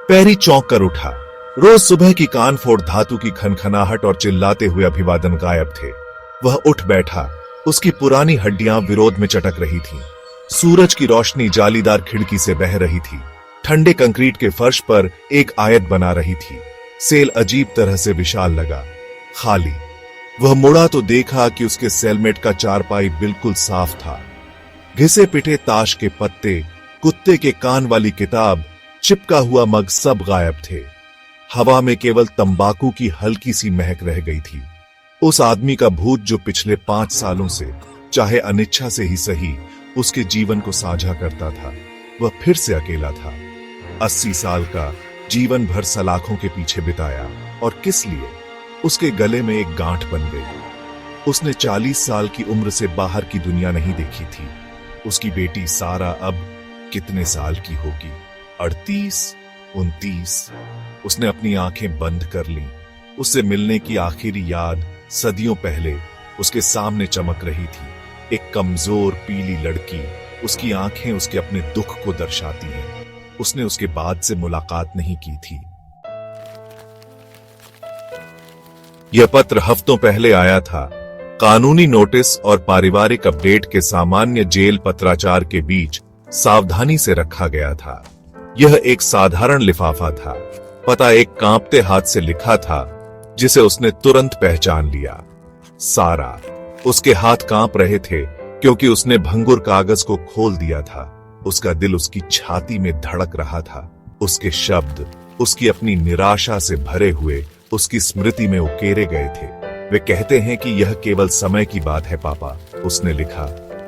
पैरी चौंक कर उठा। रोज सुबह की कान फोड़ धातु की खनखनाहट और चिल्लाते हुए अभिवादन गायब थे। वह उठ बैठा। उसकी पुरानी हड्डियां विरोध में चटक रही थीं। सूरज की रोशनी जालीदार खिड़की से बह रही थी। ठंडे कंक्रीट के फर्श पर एक आयत बना रही थी। सेल अजीब तरह से विशाल लगा, खाली। वह मुड़ा तो देखा कि उसके सेलमेट का चारपाई बिल्कुल साफ था। घिसे पिटे ताश के पत्ते, कुत्ते के कान वाली किताब, चिपका हुआ मग सब गायब थे। हवा में केवल तंबाकू की हल्की सी महक रह गई थी। उस आदमी का भूत जो पिछले 5 सालों से, चाहे अनिच्छा से ही सही, उसके जीवन को साझा करता था, वह फिर से अकेला था। 80 साल का, जीवन भर सलाखों के पीछे बिताया, और किस लिए? उसके गले में एक गांठ बन गई। उसने 40 साल की उम्र से बाहर की दुनिया नहीं देखी थी। उसकी बेटी सारा अब कितने साल की होगी? 38, 29। उसने अपनी आंखें बंद कर लीं। उससे मिलने की आखिरी याद सदियों पहले उसके सामने चमक रही थी। एक कमजोर पीली लड़की। उसकी आंखें उसके अपने दुख को दर्शाती हैं। उसने उसके बाद से मुलाकात नहीं की थी। यह पत्र हफ्तों पहले आया था। कानूनी नोटिस और पारिवारिक अपडेट के सामान्य जेल पत्राचार के बीच सावधानी से रखा गया था। यह एक साधारण लिफाफा था। पता एक कांपते हाथ से लिखा था, जिसे उसने तुरंत पहचान लिया। सारा। उसके हाथ कांप रहे थे क्योंकि उसने भंगुर कागज को खोल दिया था। उसका दिल उसकी छाती में धड़क रहा था। उसके शब्द उसकी अपनी निराशा से भरे हुए उसकी स्मृति में उकेरे गए थे। वे कहते हैं कि यह केवल समय की बात है पापा, उसने लिखा।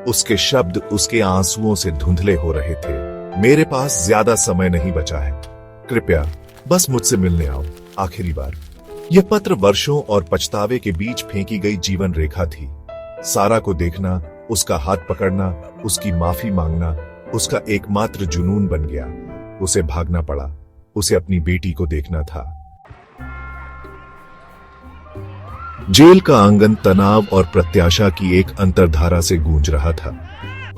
उसके शब्द उसके आंसुओं से धुंधले हो रहे थे। मेरे पास ज्यादा समय नहीं बचा है, कृपया बस मुझसे मिलने आओ, आखिरी बार। यह पत्र वर्षों और पछतावे के बीच फेंकी गई जीवन रेखा थी। सारा को देखना, उसका हाथ पकड़ना, उसकी माफी मांगना उसका एकमात्र जुनून बन गया। उसे भागना पड़ा। उसे अपनी बेटी को देखना था। जेल का आंगन तनाव और प्रत्याशा की एक अंतर्धारा से गूंज रहा था।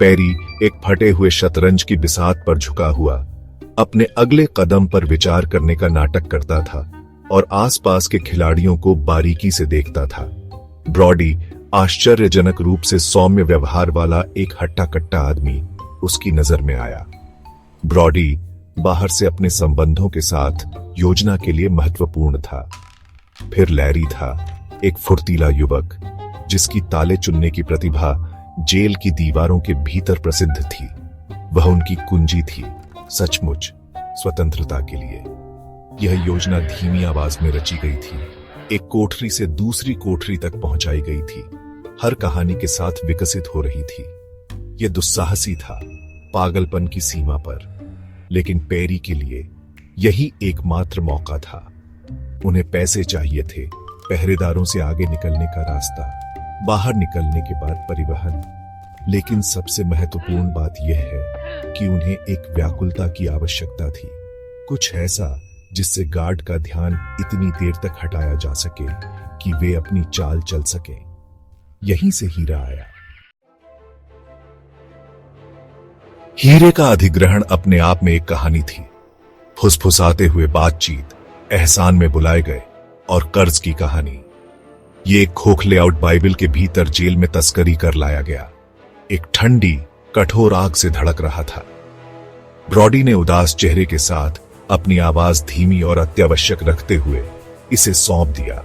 पैरी एक फटे हुए शतरंज की बिसात पर झुका हुआ अपने अगले कदम पर विचार करने का नाटक करता था और आसपास के खिलाड़ियों को बारीकी से देखता था। ब्रॉडी, आश्चर्यजनक रूप से सौम्य व्यवहार वाला एक हट्टा कट्टा आदमी उसकी नजर में आया। ब्रॉडी बाहर से अपने संबंधों के साथ योजना के लिए महत्वपूर्ण था। फिर लैरी था, एक फुर्तीला युवक जिसकी ताले चुनने की प्रतिभा जेल की दीवारों के भीतर प्रसिद्ध थी। वह उनकी कुंजी थी, सचमुच स्वतंत्रता के लिए। यह योजना धीमी आवाज में रची गई थी, एक कोठरी से दूसरी कोठरी तक पहुंचाई गई थी, हर कहानी के साथ विकसित हो रही थी। यह दुस्साहसी था, पागलपन की सीमा पर, लेकिन पैरी के लिए यही एकमात्र मौका था। उन्हें पैसे चाहिए थे, पहरेदारों से आगे निकलने का रास्ता, बाहर निकलने के बाद परिवहन, लेकिन सबसे महत्वपूर्ण बात यह है कि उन्हें एक व्याकुलता की आवश्यकता थी, कुछ ऐसा जिससे गार्ड का ध्यान इतनी देर तक हटाया जा सके कि वे अपनी चाल चल सके। यहीं से हीरा आया। हीरे का अधिग्रहण अपने आप में एक कहानी थी। फुसफुसाते हुए बातचीत, एहसान में बुलाए गए और कर्ज की कहानी। ये एक खोखले आउट बाइबल के भीतर जेल में तस्करी कर लाया गया। एक ठंडी कठोर आग से धड़क रहा था। ब्रॉडी ने उदास चेहरे के साथ अपनी आवाज धीमी और अत्यावश्यक रखते हुए इसे सौंप दिया।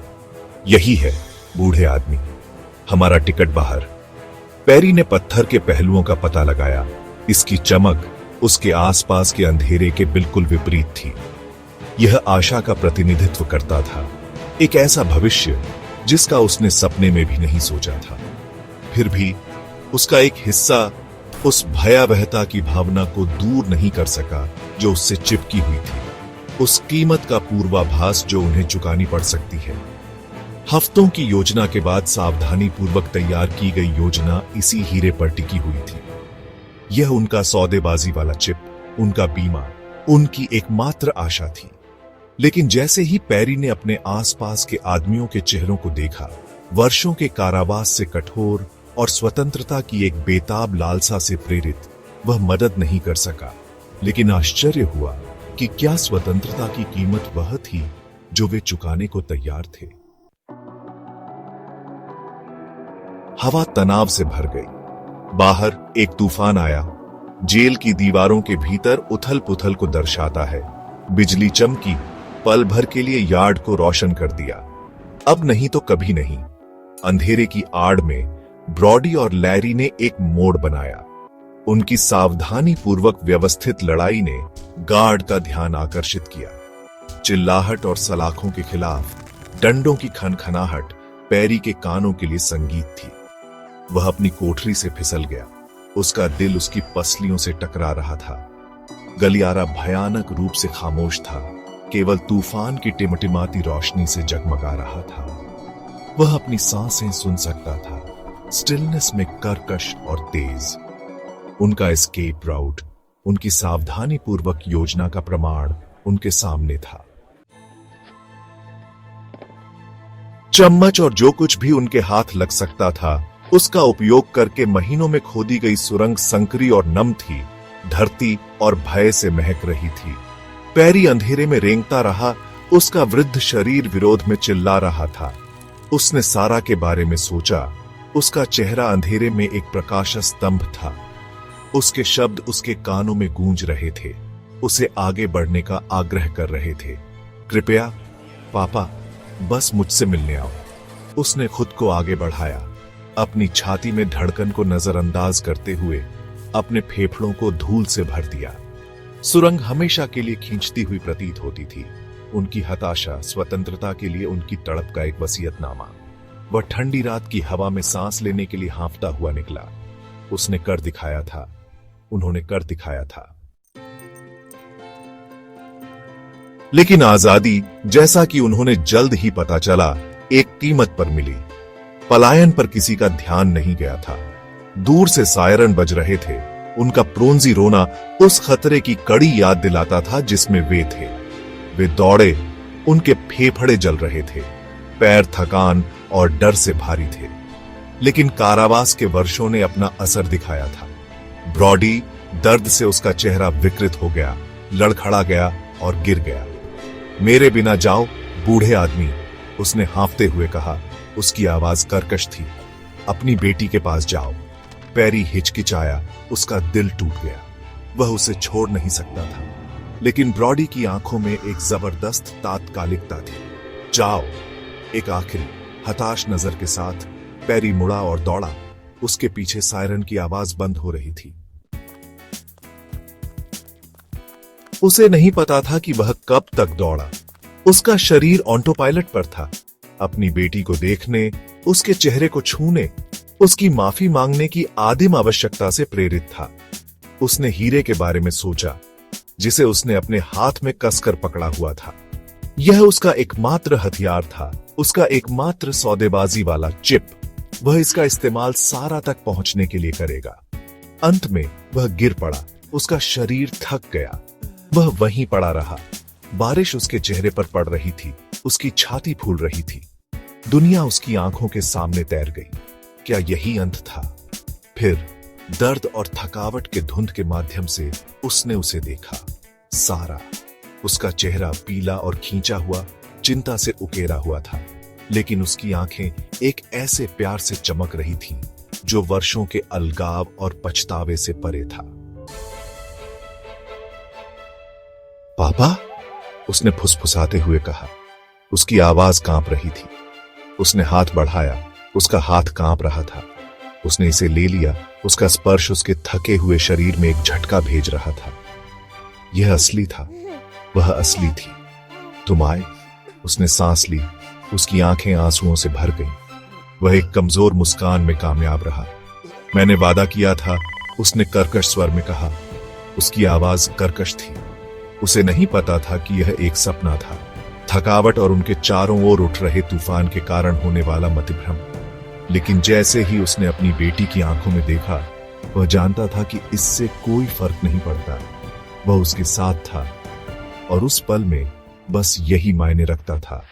यही है बूढ़े आदमी, हमारा टिकट बाहर। पैरी ने पत्थर के पहलुओं का पता लगाया। इसकी चमक उसके आसपास के अंधेरे के बिल्कुल विपरीत थी। यह आशा का प्रतिनिधित्व करता था, एक ऐसा भविष्य जिसका उसने सपने में भी नहीं सोचा था। फिर भी उसका एक हिस्सा उस भयावहता की भावना को दूर नहीं कर सका जो उससे चिपकी हुई थी, उस कीमत का पूर्वाभास जो उन्हें चुकानी पड़ सकती है। हफ्तों की योजना के बाद सावधानी पूर्वक तैयार की गई योजना इसी हीरे पर टिकी हुई थी। यह उनका सौदेबाजी वाला चिप, उनका बीमा, उनकी एकमात्र आशा थी। लेकिन जैसे ही पैरी ने अपने आसपास के आदमियों के चेहरों को देखा, वर्षों के कारावास से कठोर और स्वतंत्रता की एक बेताब लालसा से प्रेरित, वह मदद नहीं कर सका। लेकिन आश्चर्य हुआ, कि क्या स्वतंत्रता की कीमत वह थी जो वे चुकाने को तैयार थे। हवा तनाव से भर गई। बाहर एक तूफान आया, जेल की दीवारों के भीतर उथल पुथल को दर्शाता है। बिजली चमकी, पल भर के लिए यार्ड को रोशन कर दिया। अब नहीं तो कभी नहीं। अंधेरे की आड़ में ब्रॉडी और लैरी ने एक मोड़ बनाया। उनकी सावधानी पूर्वक व्यवस्थित लड़ाई ने गार्ड का ध्यान आकर्षित किया। चिल्लाहट और सलाखों के खिलाफ डंडों की खनखनाहट पैरी के कानों के लिए संगीत थी। वह अपनी कोठरी से फिसल गया। उसका दिल उसकी पसलियों से टकरा रहा था। गलियारा भयानक रूप से खामोश था, केवल तूफान की टिमटिमाती रोशनी से जगमगा रहा था। वह अपनी सांसें सुन सकता था, स्टिलनेस में कर्कश और तेज। उनका एस्केप राउट, उनकी सावधानी पूर्वक योजना का प्रमाण उनके सामने था। चम्मच और जो कुछ भी उनके हाथ लग सकता था, उसका उपयोग करके महीनों में खोदी गई सुरंग संकरी और नम थी। धरती और भय से महक रही थी। पैरी अंधेरे में रेंगता रहा, उसका वृद्ध शरीर विरोध में चिल्ला रहा था। उसने सारा के बारे में सोचा। उसका चेहरा अंधेरे में एक प्रकाश स्तंभ था। उसके शब्द उसके कानों में गूंज रहे थे, उसे आगे बढ़ने का आग्रह कर रहे थे। कृपया पापा, बस मुझसे मिलने आओ। उसने खुद को आगे बढ़ाया, अपनी छाती में धड़कन को नजरअंदाज करते हुए अपने फेफड़ों को धूल से भर दिया। सुरंग हमेशा के लिए खींचती हुई प्रतीत होती थी। उनकी हताशा, स्वतंत्रता के लिए उनकी तड़प का एक वसीयतनामा। वह ठंडी रात की हवा में सांस लेने के लिए हांफता हुआ निकला। उसने कर दिखाया था, उन्होंने कर दिखाया था। लेकिन आजादी, जैसा कि उन्होंने जल्द ही पता चला, एक कीमत पर मिली। पलायन पर किसी का ध्यान नहीं गया था। दूर से सायरन बज रहे थे। उनका प्रोंजी रोना उस खतरे की कड़ी याद दिलाता था जिसमें वे थे। वे दौड़े, उनके फेफड़े जल रहे थे, पैर थकान और डर से भारी थे। लेकिन कारावास के वर्षों ने अपना असर दिखाया था। ब्रॉडी, दर्द से उसका चेहरा विकृत हो गया, लड़खड़ा गया और गिर गया। मेरे बिना जाओ बूढ़े आदमी, उसने हांफते हुए कहा। उसकी आवाज कर्कश थी। अपनी बेटी के पास जाओ। पैरी हिचकिचाया, उसका दिल टूट गया। वह उसे छोड़ नहीं सकता था, लेकिन ब्रॉडी की आंखों में एक जबरदस्त तात्कालिकता थी। जाओ। एक आखिरी हताश नजर के साथ पैरी मुड़ा और दौड़ा। उसके पीछे सायरन की आवाज बंद हो रही थी। उसे नहीं पता था कि वह कब तक दौड़ा। उसका शरीर ऑटो पायलट पर था। अपनी बेटी को देखने, उसके चेहरे को छूने, उसकी माफी मांगने की आदिम आवश्यकता से प्रेरित था। उसने हीरे के बारे में सोचा, जिसे उसने अपने हाथ में कसकर पकड़ा हुआ था। यह उसका एकमात्र हथियार था, उसका एकमात्र सौदेबाजी वाला चिप। वह इसका इस्तेमाल सारा तक पहुंचने के लिए करेगा। अंत में वह गिर पड़ा। उसका शरीर थक गया। वह वहीं पड़ा रहा। बारिश उसके चेहरे पर पड़ रही थी, उसकी छाती फूल रही थी। दुनिया उसकी आंखों के सामने तैर गई। क्या यही अंत था? फिर दर्द और थकावट के धुंध के माध्यम से उसने उसे देखा। सारा, उसका चेहरा पीला और खींचा हुआ, चिंता से उकेरा हुआ था, लेकिन उसकी आंखें एक ऐसे प्यार से चमक रही थीं जो वर्षों के अलगाव और पछतावे से परे था। पापा, उसने फुसफुसाते हुए कहा। उसकी आवाज कांप रही थी। उसने हाथ बढ़ाया, उसका हाथ कांप रहा था। उसने इसे ले लिया। उसका स्पर्श उसके थके हुए शरीर में एक झटका भेज रहा था। यह असली था, वह असली थी। तुम आए। उसने सांस ली। उसकी आंखें आंसुओं से भर गईं। वह एक कमजोर मुस्कान में कामयाब रहा। मैंने वादा किया था, उसने कर्कश स्वर में कहा। उसकी आवाज कर्कश थी। उसे नहीं पता था कि यह एक सपना था, थकावट और उनके चारों ओर उठ रहे तूफान के कारण होने वाला मतिभ्रम। लेकिन जैसे ही उसने अपनी बेटी की आंखों में देखा, वह जानता था कि इससे कोई फर्क नहीं पड़ता। वह उसके साथ था और उस पल में बस यही मायने रखता था।